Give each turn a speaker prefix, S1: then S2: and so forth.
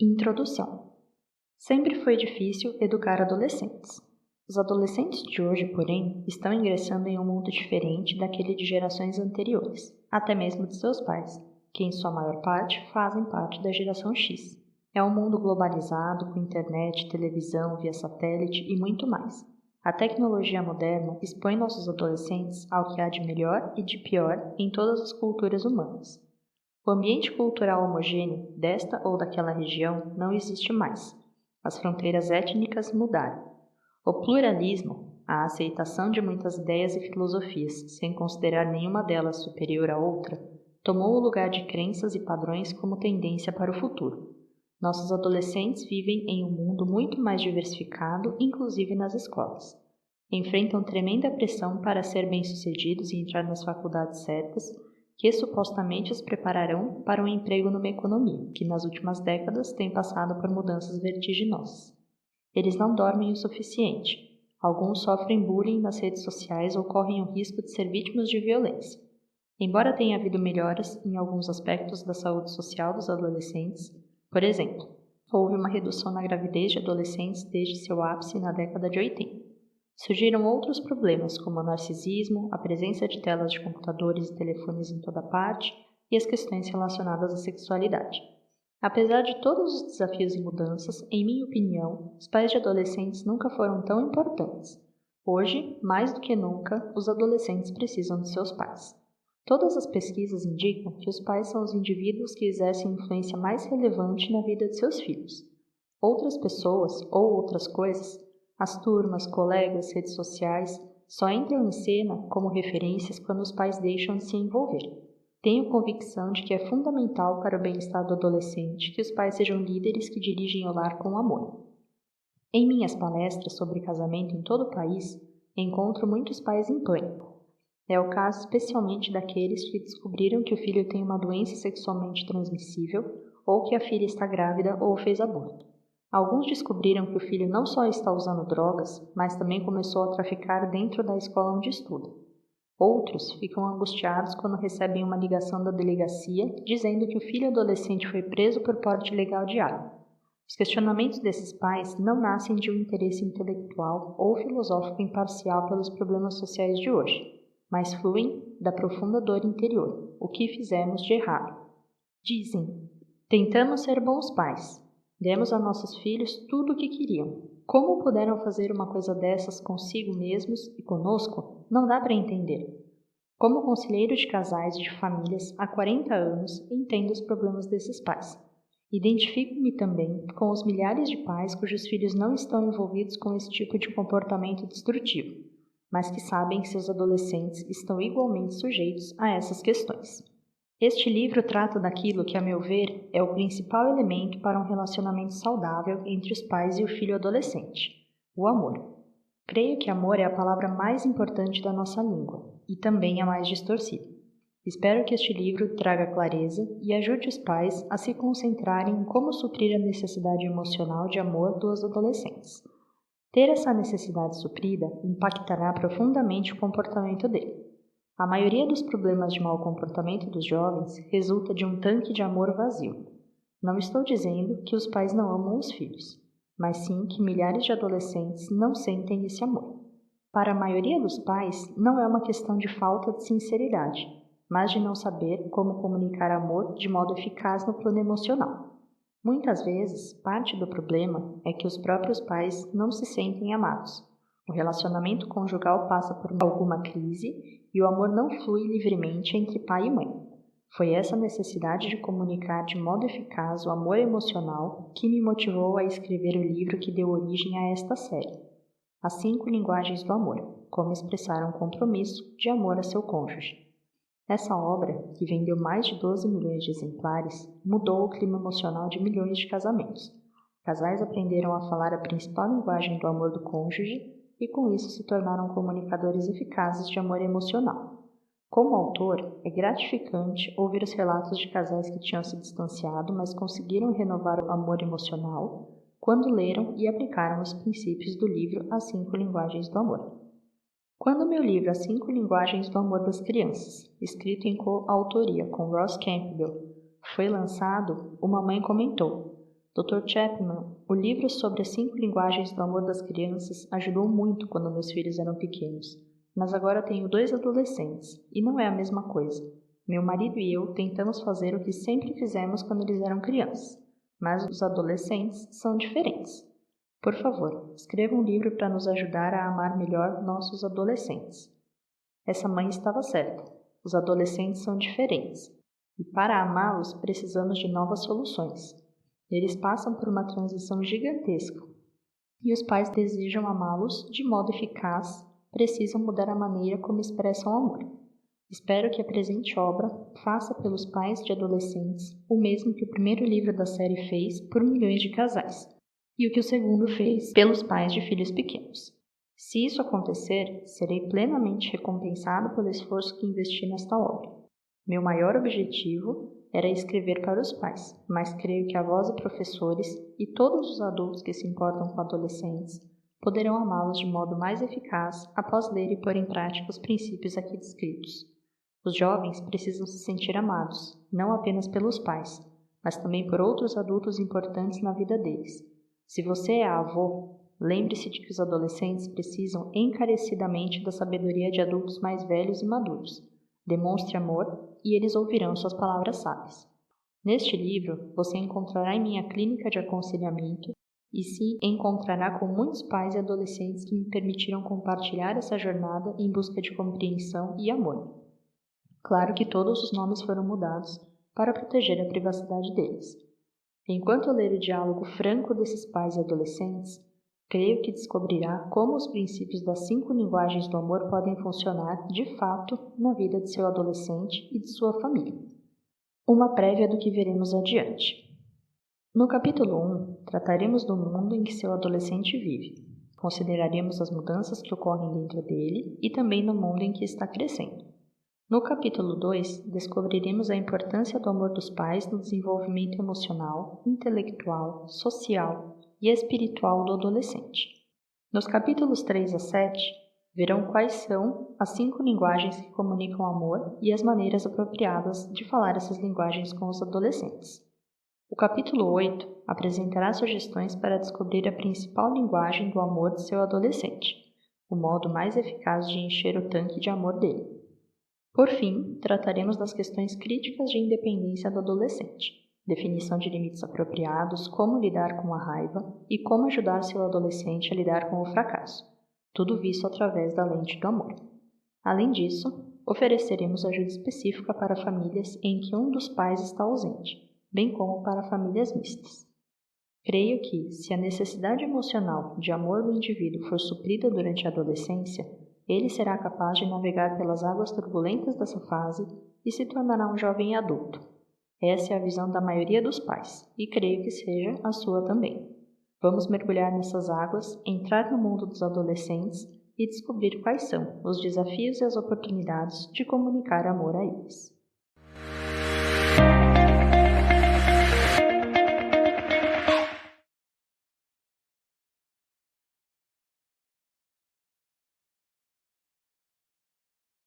S1: Introdução. Sempre foi difícil educar adolescentes. Os adolescentes de hoje, porém, estão ingressando em um mundo diferente daquele de gerações anteriores, até mesmo de seus pais, que em sua maior parte fazem parte da geração X. É um mundo globalizado, com internet, televisão, via satélite e muito mais. A tecnologia moderna expõe nossos adolescentes ao que há de melhor e de pior em todas as culturas humanas. O ambiente cultural homogêneo desta ou daquela região não existe mais. As fronteiras étnicas mudaram. O pluralismo, a aceitação de muitas ideias e filosofias, sem considerar nenhuma delas superior à outra, tomou o lugar de crenças e padrões como tendência para o futuro. Nossos adolescentes vivem em um mundo muito mais diversificado, inclusive nas escolas. Enfrentam tremenda pressão para ser bem-sucedidos e entrar nas faculdades certas, que supostamente os prepararão para um emprego numa economia, que nas últimas décadas tem passado por mudanças vertiginosas. Eles não dormem o suficiente. Alguns sofrem bullying nas redes sociais ou correm o risco de ser vítimas de violência. Embora tenha havido melhoras em alguns aspectos da saúde social dos adolescentes, por exemplo, houve uma redução na gravidez de adolescentes desde seu ápice na década de 80. Surgiram outros problemas, como o narcisismo, a presença de telas de computadores e telefones em toda parte e as questões relacionadas à sexualidade. Apesar de todos os desafios e mudanças, em minha opinião, os pais de adolescentes nunca foram tão importantes. Hoje, mais do que nunca, os adolescentes precisam de seus pais. Todas as pesquisas indicam que os pais são os indivíduos que exercem influência mais relevante na vida de seus filhos. Outras pessoas ou outras coisas, as turmas, colegas, redes sociais, só entram em cena como referências quando os pais deixam de se envolver. Tenho convicção de que é fundamental para o bem-estar do adolescente que os pais sejam líderes que dirigem o lar com amor. Em minhas palestras sobre casamento em todo o país, encontro muitos pais em pânico. É o caso especialmente daqueles que descobriram que o filho tem uma doença sexualmente transmissível ou que a filha está grávida ou fez aborto. Alguns descobriram que o filho não só está usando drogas, mas também começou a traficar dentro da escola onde estuda. Outros ficam angustiados quando recebem uma ligação da delegacia dizendo que o filho adolescente foi preso por porte ilegal de arma. Os questionamentos desses pais não nascem de um interesse intelectual ou filosófico imparcial pelos problemas sociais de hoje, mas fluem da profunda dor interior, o que fizemos de errado. Dizem, tentamos ser bons pais. Demos a nossos filhos tudo o que queriam. Como puderam fazer uma coisa dessas consigo mesmos e conosco? Não dá para entender. Como conselheiro de casais e de famílias há 40 anos, entendo os problemas desses pais. Identifico-me também com os milhares de pais cujos filhos não estão envolvidos com esse tipo de comportamento destrutivo, mas que sabem que seus adolescentes estão igualmente sujeitos a essas questões. Este livro trata daquilo que, a meu ver, é o principal elemento para um relacionamento saudável entre os pais e o filho adolescente: o amor. Creio que amor é a palavra mais importante da nossa língua e também a mais distorcida. Espero que este livro traga clareza e ajude os pais a se concentrarem em como suprir a necessidade emocional de amor dos adolescentes. Ter essa necessidade suprida impactará profundamente o comportamento dele. A maioria dos problemas de mau comportamento dos jovens resulta de um tanque de amor vazio. Não estou dizendo que os pais não amam os filhos, mas sim que milhares de adolescentes não sentem esse amor. Para a maioria dos pais, não é uma questão de falta de sinceridade, mas de não saber como comunicar amor de modo eficaz no plano emocional. Muitas vezes, parte do problema é que os próprios pais não se sentem amados. O relacionamento conjugal passa por alguma crise e o amor não flui livremente entre pai e mãe. Foi essa necessidade de comunicar de modo eficaz o amor emocional que me motivou a escrever o livro que deu origem a esta série, As 5 Linguagens do Amor, como expressar um compromisso de amor a seu cônjuge. Essa obra, que vendeu mais de 12 milhões de exemplares, mudou o clima emocional de milhões de casamentos. Casais aprenderam a falar a principal linguagem do amor do cônjuge e com isso se tornaram comunicadores eficazes de amor emocional. Como autor, é gratificante ouvir os relatos de casais que tinham se distanciado, mas conseguiram renovar o amor emocional quando leram e aplicaram os princípios do livro As 5 Linguagens do Amor. Quando meu livro As 5 Linguagens do Amor das Crianças, escrito em coautoria com Ross Campbell, foi lançado, uma mãe comentou: Dr. Chapman, o livro sobre as 5 linguagens do amor das crianças ajudou muito quando meus filhos eram pequenos, mas agora tenho 2 adolescentes e não é a mesma coisa. Meu marido e eu tentamos fazer o que sempre fizemos quando eles eram crianças, mas os adolescentes são diferentes. Por favor, escreva um livro para nos ajudar a amar melhor nossos adolescentes. Essa mãe estava certa. Os adolescentes são diferentes e para amá-los precisamos de novas soluções. Eles passam por uma transição gigantesca e os pais desejam amá-los de modo eficaz, precisam mudar a maneira como expressam amor. Espero que a presente obra faça pelos pais de adolescentes o mesmo que o primeiro livro da série fez por milhões de casais e o que o segundo fez pelos pais de filhos pequenos. Se isso acontecer, serei plenamente recompensado pelo esforço que investi nesta obra. Meu maior objetivo era escrever para os pais, mas creio que avós e professores e todos os adultos que se importam com adolescentes poderão amá-los de modo mais eficaz após ler e pôr em prática os princípios aqui descritos. Os jovens precisam se sentir amados, não apenas pelos pais, mas também por outros adultos importantes na vida deles. Se você é avô, lembre-se de que os adolescentes precisam encarecidamente da sabedoria de adultos mais velhos e maduros. Demonstre amor e eles ouvirão suas palavras sábias. Neste livro, você encontrará em minha clínica de aconselhamento e se encontrará com muitos pais e adolescentes que me permitiram compartilhar essa jornada em busca de compreensão e amor. Claro que todos os nomes foram mudados para proteger a privacidade deles. Enquanto eu ler o diálogo franco desses pais e adolescentes, creio que descobrirá como os princípios das 5 linguagens do amor podem funcionar, de fato, na vida de seu adolescente e de sua família. Uma prévia do que veremos adiante. No capítulo 1, trataremos do mundo em que seu adolescente vive. Consideraremos as mudanças que ocorrem dentro dele e também no mundo em que está crescendo. No capítulo 2, descobriremos a importância do amor dos pais no desenvolvimento emocional, intelectual, social e espiritual do adolescente. Nos capítulos 3 a 7, verão quais são as 5 linguagens que comunicam amor e as maneiras apropriadas de falar essas linguagens com os adolescentes. O capítulo 8 apresentará sugestões para descobrir a principal linguagem do amor de seu adolescente, o modo mais eficaz de encher o tanque de amor dele. Por fim, trataremos das questões críticas de independência do adolescente, definição de limites apropriados, como lidar com a raiva e como ajudar seu adolescente a lidar com o fracasso, tudo visto através da lente do amor. Além disso, ofereceremos ajuda específica para famílias em que um dos pais está ausente, bem como para famílias mistas. Creio que, se a necessidade emocional de amor do indivíduo for suprida durante a adolescência, ele será capaz de navegar pelas águas turbulentas dessa fase e se tornará um jovem adulto. Essa é a visão da maioria dos pais, e creio que seja a sua também. Vamos mergulhar nessas águas, entrar no mundo dos adolescentes e descobrir quais são os desafios e as oportunidades de comunicar amor a eles.